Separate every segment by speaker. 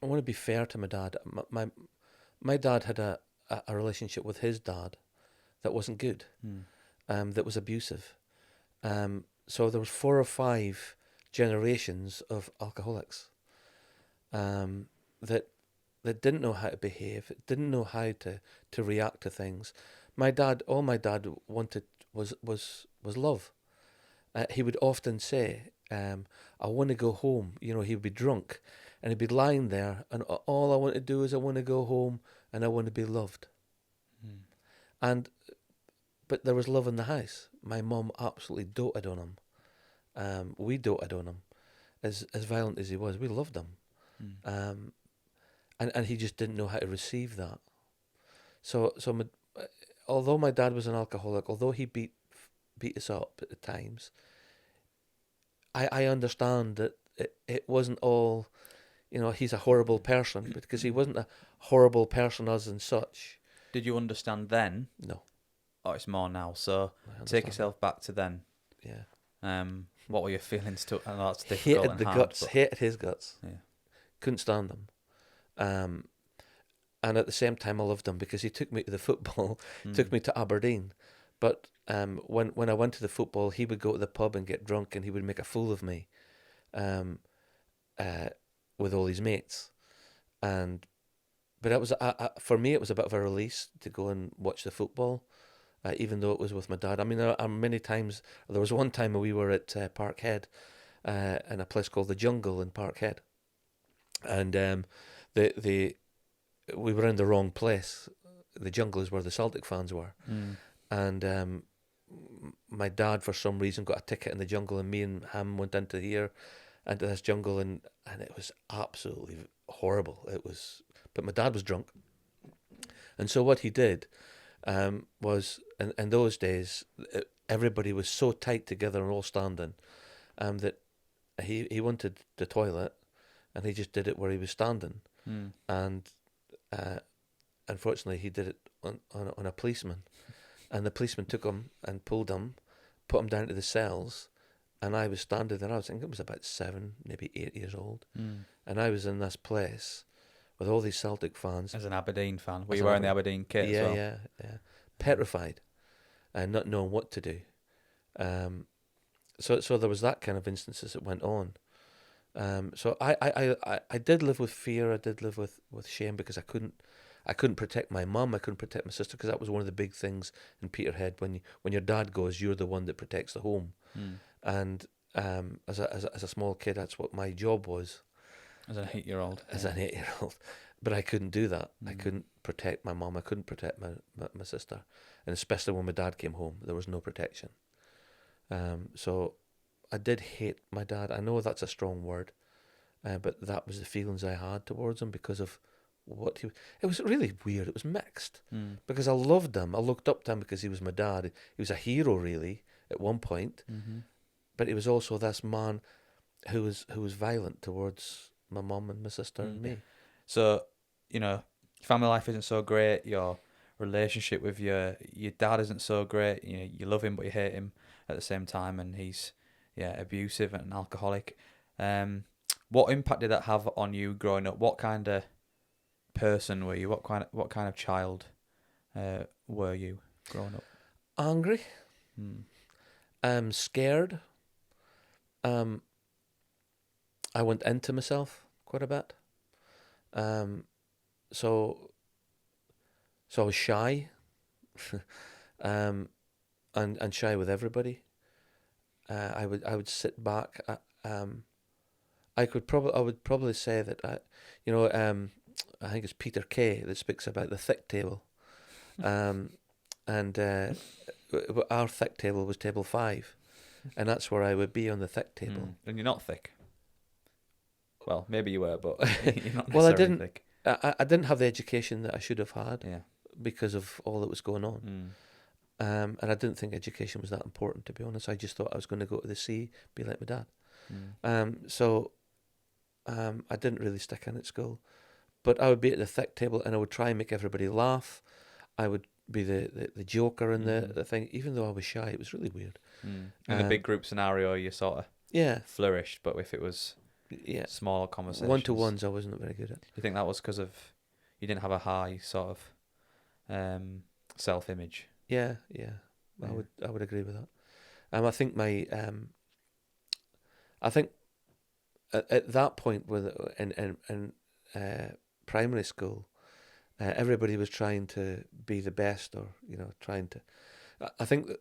Speaker 1: I want to be fair to my dad. My dad had a relationship with his dad that wasn't good, that was abusive. So there was 4 or 5 generations of alcoholics, that didn't know how to behave, didn't know how to react to things. All my dad wanted was love. He would often say, "I want to go home." He would be drunk, and he'd be lying there, and all I want to do is I want to go home, and I want to be loved. And but there was love in the house. My mum absolutely doted on him. We doted on him, as violent as he was. We loved him, and he just didn't know how to receive that. So although my dad was an alcoholic, although he beat us up at the times, I understand that it wasn't all, he's a horrible person, because he wasn't a horrible person as in such.
Speaker 2: Did you understand then?
Speaker 1: No.
Speaker 2: Oh, it's more now. So
Speaker 1: I
Speaker 2: take yourself back to then.
Speaker 1: Yeah.
Speaker 2: What were your feelings to? I know that's difficult and hard.
Speaker 1: Hated his guts.
Speaker 2: Yeah.
Speaker 1: Couldn't stand him. And at the same time, I loved him because he took me to the football, took me to Aberdeen. But when I went to the football, he would go to the pub and get drunk, and he would make a fool of me, with all his mates. But it was for me, it was a bit of a release to go and watch the football, even though it was with my dad. I mean, there are many times. There was one time we were at Parkhead, in a place called the Jungle in Parkhead, and we were in the wrong place. The Jungle is where the Celtic fans were, and my dad, for some reason, got a ticket in the Jungle, and me and him went into this Jungle, and it was absolutely horrible. It was, but my dad was drunk, and so what he did was, in those days, everybody was so tight together and all standing, that he wanted the toilet, and he just did it where he was standing, and unfortunately he did it on a policeman, and the policeman took him and pulled him, put him down to the cells, and I was standing there. I think it was about 7, maybe 8 years old, and I was in this place with all these Celtic fans.
Speaker 2: As an Aberdeen fan, were you wearing the Aberdeen kit as well?
Speaker 1: Yeah, petrified, and not knowing what to do. So there was that kind of instances that went on. So I did live with fear. I did live with shame, because I couldn't protect my mum. I couldn't protect my sister, because that was one of the big things in Peterhead. When your dad goes, you're the one that protects the home. And as a small kid, that's what my job was.
Speaker 2: As an 8-year-old.
Speaker 1: As an 8-year-old, but I couldn't do that. I couldn't protect my mum. I couldn't protect my sister, and especially when my dad came home, there was no protection. So I did hate my dad. I know that's a strong word, but that was the feelings I had towards him because of what he. It was really weird. It was mixed, because I loved him. I looked up to him because he was my dad. He was a hero, really, at one point. But he was also this man who was violent towards my mum and my sister and me.
Speaker 2: So, your family life isn't so great. Your relationship with your dad isn't so great. You love him, but you hate him at the same time, and he's abusive and an alcoholic. What impact did that have on you growing up? What kind of person were you? What kind of child were you growing up?
Speaker 1: Angry, scared. I went into myself quite a bit. So I was shy, and shy with everybody. I would sit back. I would probably say that I think it's Peter Kay that speaks about the thick table, and our thick table was table 5, and that's where I would be on the thick table.
Speaker 2: And you're not thick. Well, maybe you were, but you're not necessarily
Speaker 1: Well, I didn't.
Speaker 2: thick.
Speaker 1: I didn't have the education that I should have had,
Speaker 2: Yeah.
Speaker 1: because of all that was going on. And I didn't think education was that important, to be honest. I just thought I was going to go to the sea, be like my dad. So I didn't really stick in at school. But I would be at the thick table, and I would try and make everybody laugh. I would be the joker in the thing, even though I was shy. It was really weird.
Speaker 2: In the big group scenario, you sort of flourished, but if it was
Speaker 1: Yeah.
Speaker 2: smaller conversations.
Speaker 1: One-to-ones I wasn't very good at.
Speaker 2: Do you think that was because of you didn't have a high sort of self-image?
Speaker 1: Yeah.
Speaker 2: Yeah.
Speaker 1: I would agree with that. I think I think at that point in primary school, everybody was trying to be the best, or trying to. I think that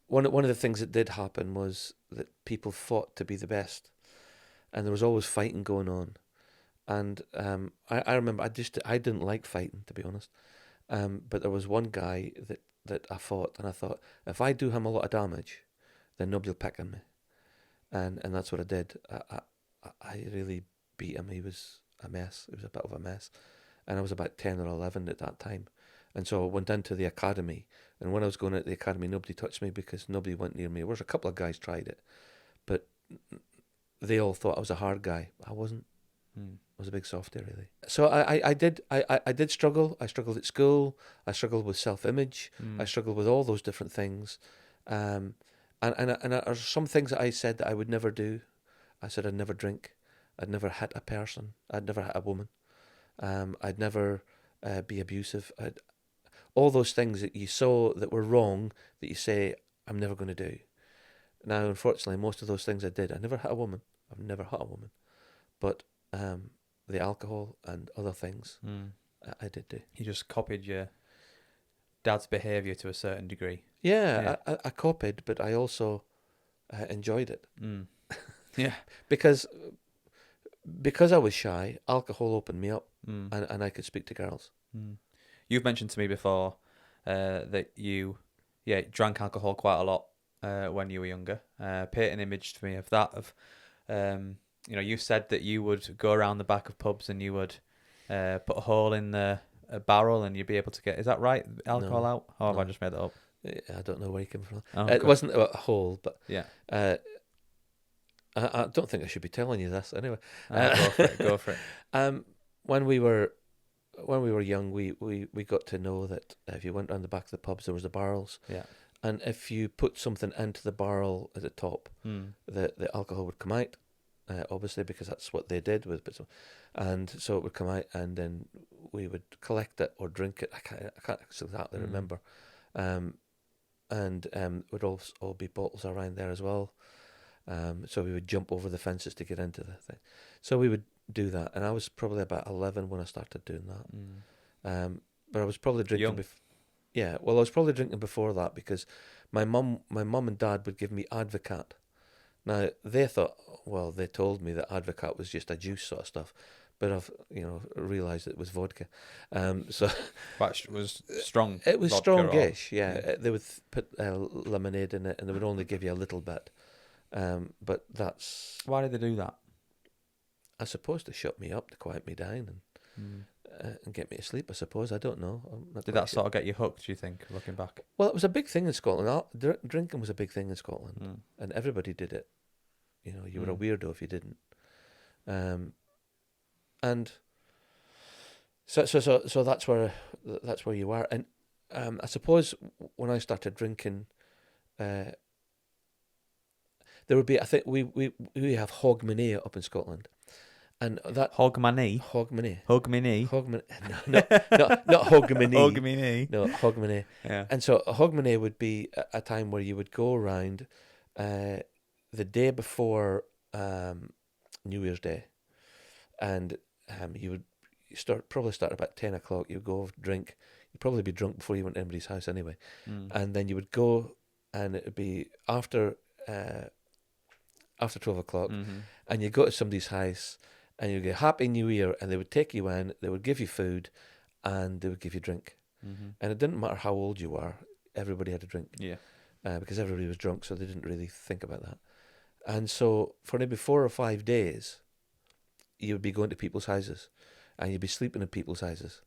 Speaker 1: one of the things that did happen was that people fought to be the best, and there was always fighting going on. And I remember I didn't like fighting, to be honest. But there was one guy that I fought, and I thought, if I do him a lot of damage, then nobody will pick on me. And that's what I did. I really beat him. He was a mess. He was a bit of a mess. And I was about 10 or 11 at that time. And so I went into the academy. And when I was going at the academy, nobody touched me because nobody went near me. There was a couple of guys tried it, but they all thought I was a hard guy. I wasn't. I was a big softie, really. So I did struggle. I struggled at school. I struggled with self-image. I struggled with all those different things. And there are some things that I said that I would never do. I said I'd never drink. I'd never hit a person. I'd never hit a woman. I'd never be abusive. All those things that you saw that were wrong, that you say, I'm never going to do. Now, unfortunately, most of those things I did. I never hit a woman. I've never hit a woman. But the alcohol and other things, I did do.
Speaker 2: You just copied your dad's behaviour to a certain degree.
Speaker 1: Yeah. I copied, but I also enjoyed it.
Speaker 2: Yeah.
Speaker 1: Because I was shy, alcohol opened me up, and I could speak to girls.
Speaker 2: You've mentioned to me before that you drank alcohol quite a lot when you were younger. Paint an image to me of that. You said that you would go around the back of pubs and you would put a hole in a barrel and you'd be able to get, is that right, alcohol out? Or have I just made that up?
Speaker 1: I don't know where you came from.
Speaker 2: Oh,
Speaker 1: it wasn't a hole, but
Speaker 2: yeah.
Speaker 1: I don't think I should be telling you this anyway.
Speaker 2: Go for it.
Speaker 1: When we were young, we got to know that if you went round the back of the pubs, there was the barrels.
Speaker 2: Yeah.
Speaker 1: And if you put something into the barrel at the top, the alcohol would come out, obviously, because that's what they did with it. And so it would come out, and then we would collect it or drink it. I can't exactly remember. And would all be bottles around there as well. So we would jump over the fences to get into the thing. So we would do that, and I was probably about 11 when I started doing that. But I was probably drinking. I was probably drinking before that because my mum and dad would give me Advocat. Now they thought, well, they told me that Advocat was just a juice sort of stuff, but I've realised it was vodka. So
Speaker 2: but it was strong.
Speaker 1: It was strongish. Yeah, they would put lemonade in it, and they would only give you a little bit. But that's
Speaker 2: why did they do that?
Speaker 1: I suppose to shut me up, to quiet me down, and get me to sleep. I suppose, I don't know.
Speaker 2: Did that sort of get you hooked? Do you think, looking back?
Speaker 1: Well, it was a big thing in Scotland. Drinking was a big thing in Scotland, and everybody did it. You were a weirdo if you didn't. And so that's where you were. And I suppose when I started drinking, there would be, I think we have Hogmanay up in Scotland, and that
Speaker 2: Hogmanay.
Speaker 1: No, not Hogmanay.
Speaker 2: Hogmanay.
Speaker 1: No, Hogmanay.
Speaker 2: Yeah.
Speaker 1: And so Hogmanay would be a time where you would go around the day before New Year's Day, and you would probably start about 10 o'clock. You would go drink. You'd probably be drunk before you went to anybody's house anyway, and then you would go, and it would be after 12 o'clock, and you go to somebody's house, and you get Happy New Year, and they would take you in, they would give you food, and they would give you drink. And it didn't matter how old you were, everybody had a drink.
Speaker 2: Yeah.
Speaker 1: Because everybody was drunk, so they didn't really think about that. And so for maybe 4 or 5 days, you would be going to people's houses, and you'd be sleeping in people's houses,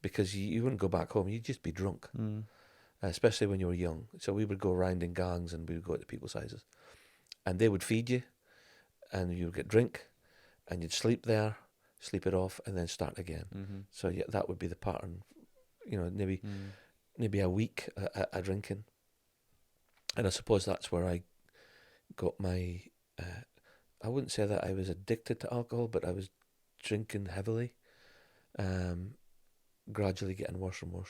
Speaker 1: because you wouldn't go back home, you'd just be drunk, especially when you were young. So we would go around in gangs, and we would go to people's houses, and they would feed you, and you would get drink, and you'd sleep there, sleep it off, and then start again. So yeah, that would be the pattern. Maybe a week a drinking, and I suppose that's where I got my I wouldn't say that I was addicted to alcohol, but I was drinking heavily, gradually getting worse and worse.